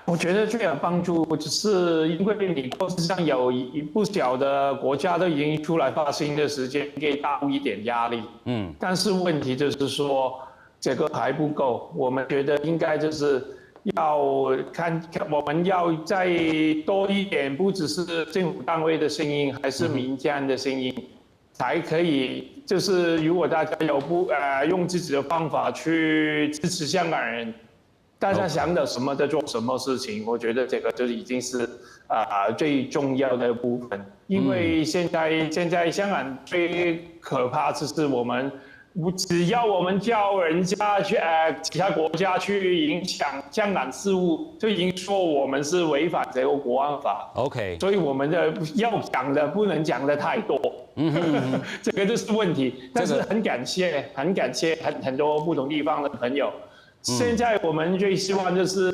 我觉得最有帮助，只是因为美国实际上有一不小的国家都已经出来发声的时间，给大陆一点压力。但是问题就是说，这个还不够。我们觉得应该就是要看，我们要再多一点，不只是政府单位的声音，还是民间的声音，才可以。就是如果大家有用自己的方法去支持香港人。大家想到什么在做什么事情，我觉得这个就已经是最重要的部分。因为现在香港最可怕就是只要我们叫人家去其他国家去影响香港事务，就已经说我们是违反这个国安法。OK， 所以我们的要讲的不能讲的太多。这个就是问题。但是很感谢很多不同地方的朋友。现在我们最希望就是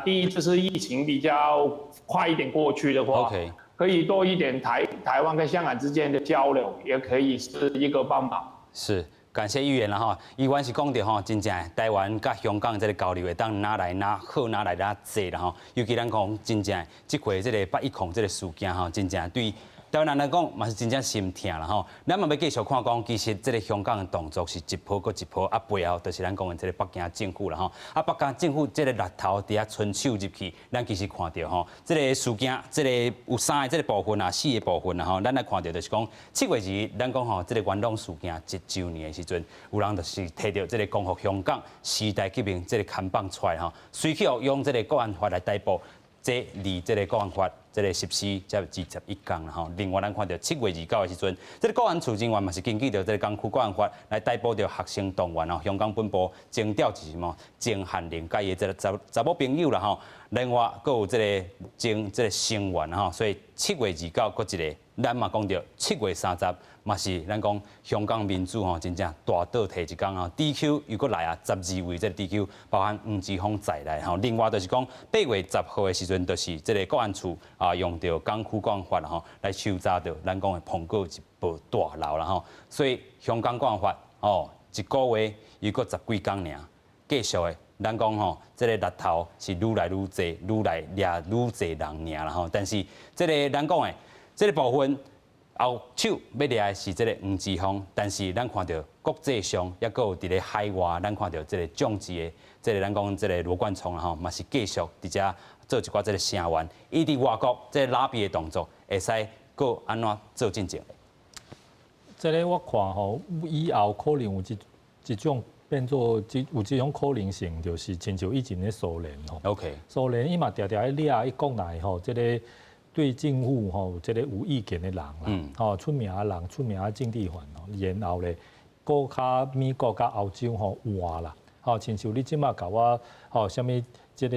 第一就是疫情比较快一点过去的话，可以多一点台湾跟香港之间的交流，也可以是一个帮忙。是，感谢议员啦哈。议员是讲到吼，真正台湾甲香港这个交流会当哪来哪好，哪来哪济啦吼。尤其咱讲真正这回这个8.10这个事件吼，真正对台湾人来讲嘛是真正心痛啦吼。咱嘛要继续看讲，其实这个香港的动作是一波搁一波，背后就是咱讲的这个北京政府啦吼。北京政府这个力头伫遐伸手入去，咱其实看到吼，这个事件，这个有3个这个部分啊，4个部分啦吼，咱来看到就是讲7月2日，咱讲吼这个元朗事件1周年的时阵，有人就是摕到这个光复香港时代革命这个看板出来吼，随即用这个国安法来逮捕。这离这个国安法这个14才21天啦吼。另外，咱看到7月29的时阵，这个国安处人员嘛是根据着这个港区国安法来逮捕着学生动员哦。香港本部征调是什么？征限令，甲伊这个查某朋友啦吼。另外，佫有这个征这个成员吼。所以7月29佫一个，咱嘛讲到7月30。嘛是咱讲香港民主吼，真正大倒退一天啊 ！DQ 又搁来啊，12位这个 DQ 包含黄之锋在内吼。另外就是讲8月10号的时阵，就是这个国安处用到港区国安法啦吼，来收查到咱讲的苹果一部大楼啦吼。所以香港国安法一个月又搁10几天尔，继续的咱讲吼，这个力头是愈来愈济，愈来掠愈济人尔啦吼。但是这个咱讲的这个部分。后手要掠的是这个黄之锋，但是咱看到国际上也佫有伫咧海外，咱看到这个种植的，这个咱讲这个罗冠聪啦吼，嘛是继续伫遮做一寡这个声援，伊伫外国这个拉比的动作，会使佫安怎做进前？这个我看吼，以后可能有一种变做有这种可能性，就是亲像以前的苏联吼。OK， 苏联伊嘛常常咧掠伊国内吼，这个。对政府吼，这个有意见的人啦，出名的人、出名的政治犯吼，然后咧，搁较美国甲欧洲吼换啦，亲像你即马甲我什么这个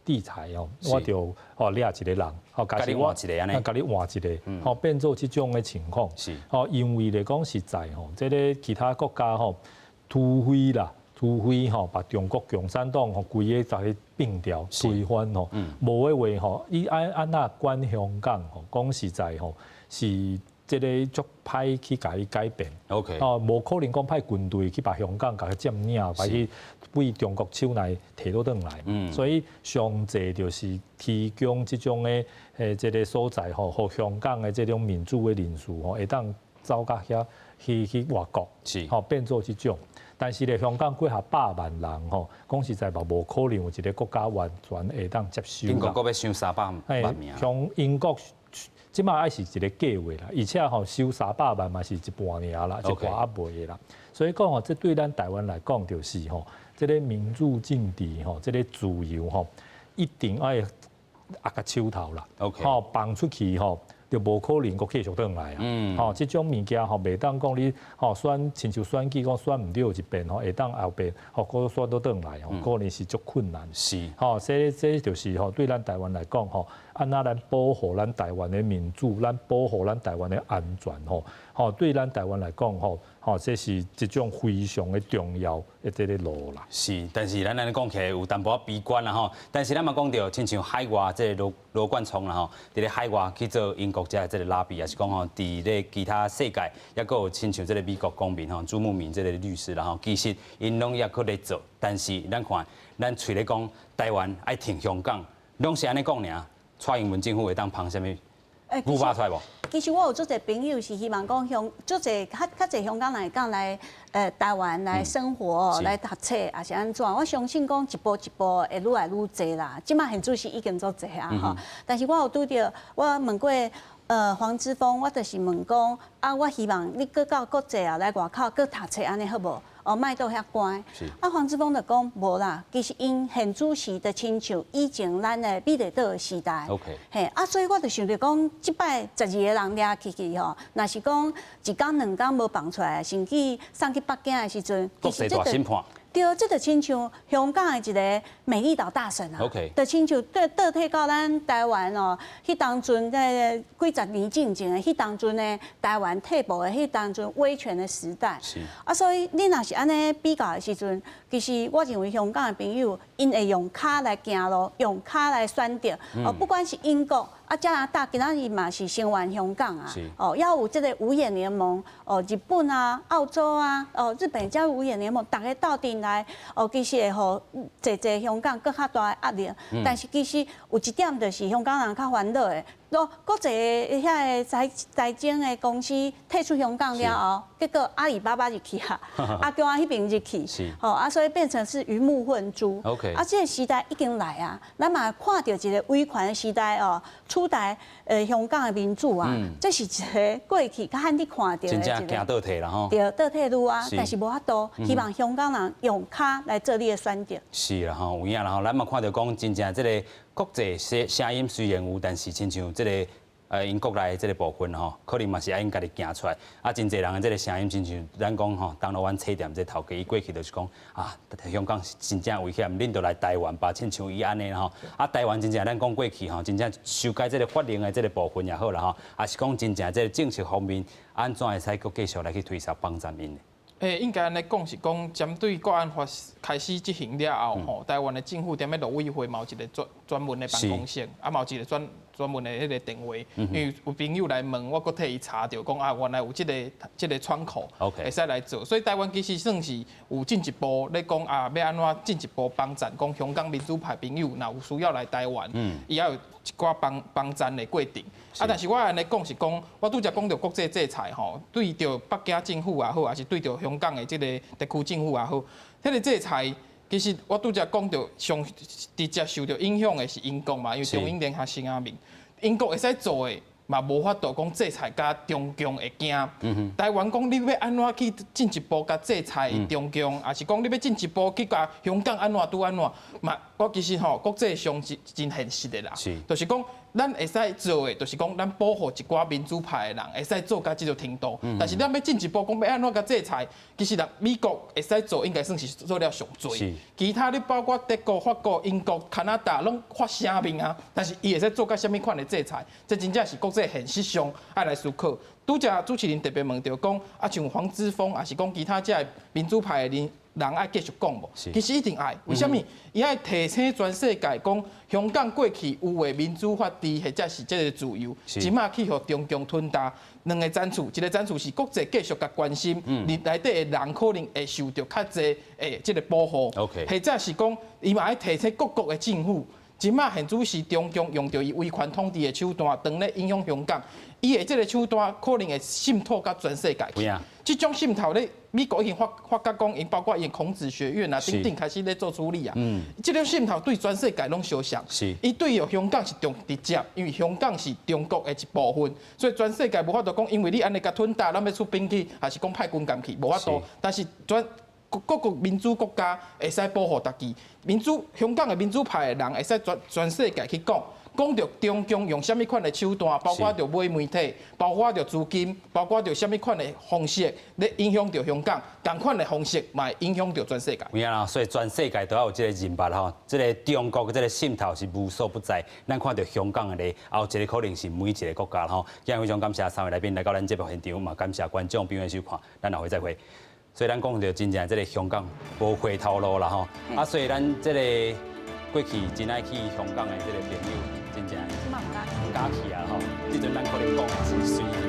制裁我就掠一个人，甲你换一个安尼，甲你换一个，变做这种的情况，是，因为来讲实在吼，这个其他国家除非把中国共产党规个在并掉推翻无的话伊安那管香港讲实在是这个足歹去甲伊改变。OK。哦，无可能讲派军队去把香港甲伊占领，把去为中国手内摕倒转来。所以上济就是提供这种的这个所在吼，互香港的这种民主的人士吼，会当走到遐去外国，吼变做这种。但是咧，香港过下100万人吼，讲实在嘛，无可能有一个国家完全会当接受。英国搁要收300万名。像英国即马还是一个计划啦，而且吼收300万嘛是一半尔啦，一半也袂啦。所以讲吼，这对咱台湾来讲就是吼，这个民主政治吼，这个自由吼，一定要压个手头啦。吼，放出去吼。就无可能搁继续转来啊！吼，即种物件吼，袂当讲你吼选，亲像选举讲选唔对一遍吼，会当后边吼搁选倒转来吼，可能是足困难。是，吼，这就是吼对咱台湾来讲吼，安那咱保护咱台湾的民主，咱保护咱台湾的安全吼，吼对咱台湾来讲吼，吼这是一种非常的重要的这个路啦。是，但是咱安尼讲起来有淡薄仔悲观啦吼，但是咱嘛讲到，亲像海外这个罗冠聪啦吼，伫咧海外去做英国家的这个拉比，也是讲吼，伫咧其他世界，也佫有亲像这个美国公民吼，朱慕明这个律师啦吼，其实因拢也佫咧做，但是咱看，咱嘴咧讲台湾爱挺香港，拢是安尼讲尔，蔡英文政府会当捧什么牛肉出来无？其实我有足侪朋友是希望讲足侪较侪香港人讲来台湾来生活、来读册，也是安怎？我相信讲一步一步会愈来愈侪啦。即马现主是已经足侪啊吼，但是我有拄着，我问过黄之锋，我就是问讲啊，我希望你搁到国际啊来外口搁读册安尼好无？卖到遐乖。啊，黄之锋就讲无啦，其实因现主时的亲像以前咱的美丽岛的时代。OK。嘿，啊，所以我就想着讲，即摆12个人掠去吼，若是讲一天两天无放出来，甚至送去北京的时阵，国际大审判。对，这就亲像香港的一个美丽岛大神啊。OK。就亲像倒退到咱台湾哦，迄当阵在几十年进前的，迄当阵的台湾退步的，迄当阵威权的时代。是。啊，所以你若是安尼比较的时阵，其实我认为香港的朋友，因会用脚来行路，用脚来选择。哦，不管是英国。啊，加拿大今仔日嘛是声援香港啊，哦，要有这个五眼联盟，哦，日本啊、澳洲啊，哦，日本加入五眼联盟，大家斗阵来，哦，其实会互坐香港更较大的压力。但是其实有一点就是香港人较烦恼的。国际遐个财经的公司退出香港了后，结果阿里巴巴入去啊，阿公啊迄边入去，吼啊，所以变成是鱼目混珠。OK，啊，这个时代已经来啊，咱嘛看到一个威权的时代哦，取代香港的民主啊，这是一个过去较罕你看到的真正行倒退啦吼，对，倒退路啊，但是无法度，希望香港人用脚来做你的选择。是啦吼，有影啦吼，咱嘛看到讲真正这个。国际声音虽然有，但是亲像这个因国内的这个部分吼，可能嘛是爱因家己行出来。啊，真侪人的这个声音，亲像咱讲吼，当了阮册店这头家，伊过去就是讲啊，香港是真正危险，恁就来台湾吧，亲像伊安尼吼。啊，台湾真正咱讲过去吼，真正修改这个法令的这个部分也好啦吼，也是讲真正这个政策方面，安怎会使搁继续来去推销帮助因？应该安尼讲是讲，针对国安法开始执行了后，吼，台湾的政府踮咧陆委会嘛有一个专门的办公室，啊，嘛有一个专门的迄个电话，因为有朋友来问，我搁替伊查着讲啊，原来有这个窗口会使来做，所以台湾其实算是有进一步咧讲啊，要安怎进一步帮助讲香港民主派朋友，若有需要来台湾，伊也有一寡帮助的过程。啊，但是我安尼讲是讲，我拄则讲到国际制裁吼，对着北京政府也好，还是对着香港的这个特区政府也好，迄个制裁。其实我拄则讲到上直接受到影响的是英国嘛，因为中英联合声明，英国会使做的嘛无法度讲制裁甲中共会惊。台湾讲你要安怎去进一步甲制裁中共，还是讲你要进一步去甲香港安怎拄安怎？嘛，我其实吼国际上真现实的啦，就是讲。咱会使做的，就是讲咱保护一寡民主派的人，会使做到这个程度。但是咱要进一步讲要安怎甲制裁，其实美国会使做，应该算是做了上多。其他你包括德国、法国、英国、加拿大拢发声明啊，但是伊会使做到什么款的制裁？这真正是国际现实上爱来思考。拄则主持人特别问到讲，啊像黄之锋，还是讲其他这民主派的人爱继续讲无？其实一定爱，为什么？伊爱提醒全世界讲，香港过去有诶民主法治，或者是这个自由，即马去互中共吞踏。两个战处，一个战处是国际继续甲关心，内底的人可能会受到较济诶这个保护，或者是讲伊嘛爱提醒各国的政府。即马现主是中共用着伊威权统治的手段，当咧影响香港，伊的这个手段可能会渗透到全世界去。这种渗透咧，美国已经发觉讲，因包括因孔子学院啊等等开始咧做处理啊。这种渗透对全世界拢相像，伊对香港是直接，因为香港是中国的一部分，所以全世界无法度讲，因为你安尼甲吞踏，咱要出兵去，还是讲派军舰去，无法度。但是各个民主国家会使保护家己，香港的民主派的人会使全世界去讲着中共用什么款的手段，包括着买媒体，包括着资金，包括着什么款的方式，咧影响着香港，同款的方式嘛影响着全世界。有影啦，所以全世界都要有这个认识吼，这个中国的这个渗透是无所不在。咱看到香港的咧，后一个可能是每一个国家啦吼。今日非常感谢3位来宾来到咱节目现场嘛，感谢观众朋友收看，咱下回再会。所以咱讲到真正这个香港无回头路啦吼，所以咱这个过去真爱去香港的这个朋友，真正唔敢去啊吼，即阵咱可能讲是随。